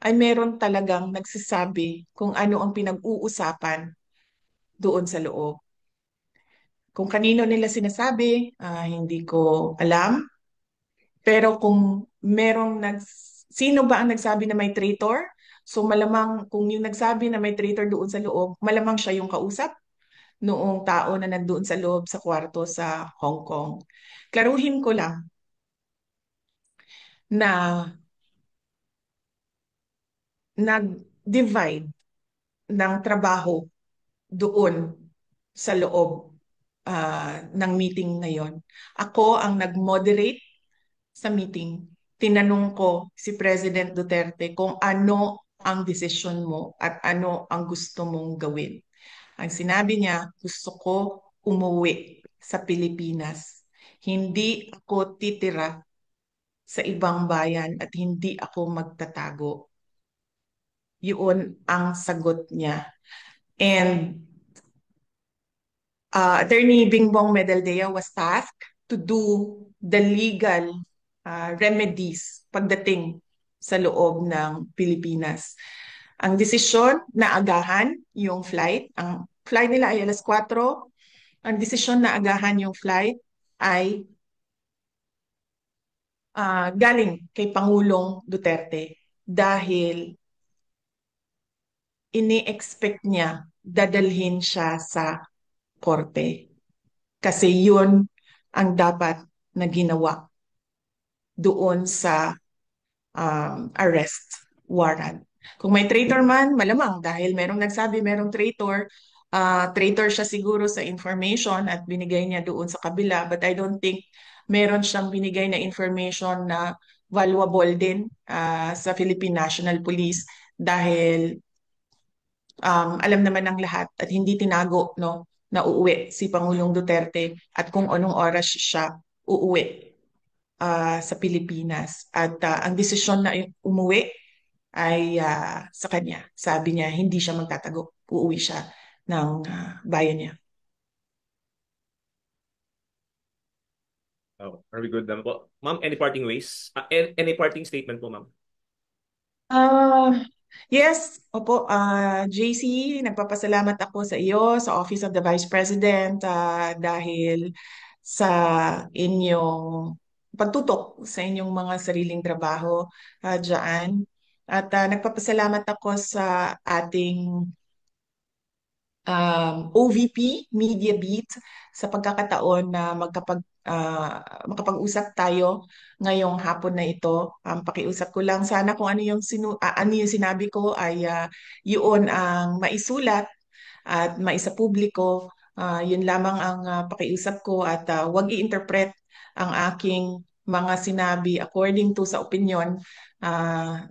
ay meron talagang nagsasabi kung ano ang pinag-uusapan doon sa loob. Kung kanino nila sinasabi, hindi ko alam. Pero kung sino ba ang nagsabi na may traitor? So malamang kung yung nagsabi na may traitor doon sa loob, malamang siya yung kausap noong tao na nandoon sa loob sa kwarto sa Hong Kong. Klaruhin ko lang na nag-divide ng trabaho doon sa loob ng meeting na yon. Ako ang nag-moderate sa meeting. Tinanong ko si President Duterte kung ano ang desisyon mo at ano ang gusto mong gawin. Ang sinabi niya, gusto ko umuwi sa Pilipinas. Hindi ako titira sa ibang bayan at hindi ako magtatago. Yun ang sagot niya. And Attorney Bingbong Medaldea was tasked to do the legal remedies pagdating sa loob ng Pilipinas. Ang desisyon na agahan yung flight, ang flight nila ay alas 4, ang desisyon na agahan yung flight ay galing kay Pangulong Duterte dahil ini-expect niya dadalhin siya sa korte. Kasi yun ang dapat na ginawa doon sa arrest warrant. Kung may traitor man, malamang dahil merong nagsabi merong traitor, traitor siya siguro sa information at binigay niya doon sa kabila. But I don't think meron siyang binigay na information na valuable din sa Philippine National Police dahil alam naman ng lahat at hindi tinago na uuwi si Pangulong Duterte at kung anong oras siya uuwi sa Pilipinas. At ang desisyon na umuwi ay sa kanya. Sabi niya, hindi siya magtatago. Uuwi siya ng bayan niya. Oh, very good naman po. Ma'am, any parting ways? Any parting statement po, ma'am? Yes, opo, JC, nagpapasalamat ako sa iyo, sa Office of the Vice President, dahil sa inyong pagtutok sa inyong mga sariling trabaho dyan. At nagpapasalamat ako sa ating OVP, Media Beat, sa pagkakataon na makapag-usap tayo ngayong hapon na ito. Pakiusap ko lang sana kung ano yung sinabi ko ay yun ang maisulat at maisapubliko. Yun lamang ang pakiusap ko at wag i-interpret ang aking mga sinabi according to sa opinion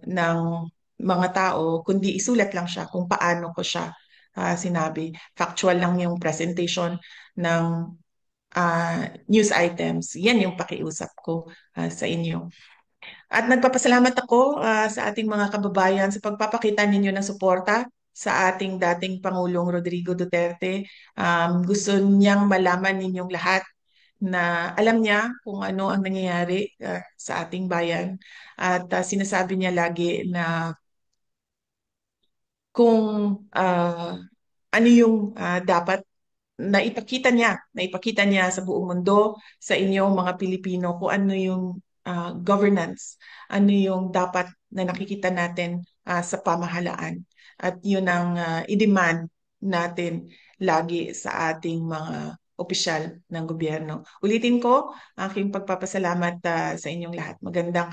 ng mga tao, kundi isulat lang siya kung paano ko siya sinabi. Factual lang yung presentation ng news items. Yan yung pakiusap ko sa inyo. At nagpapasalamat ako sa ating mga kababayan sa pagpapakita ninyo ng suporta sa ating dating Pangulong Rodrigo Duterte. Gusto niyang malaman ninyong lahat na alam niya kung ano ang nangyayari sa ating bayan. At sinasabi niya lagi na kung ano yung dapat naipakita niya sa buong mundo, sa inyo mga Pilipino, kung ano yung governance, ano yung dapat na nakikita natin sa pamahalaan. At yun ang i-demand natin lagi sa ating mga opisyal ng gobyerno. Ulitin ko, aking pagpapasalamat sa inyong lahat. Magandang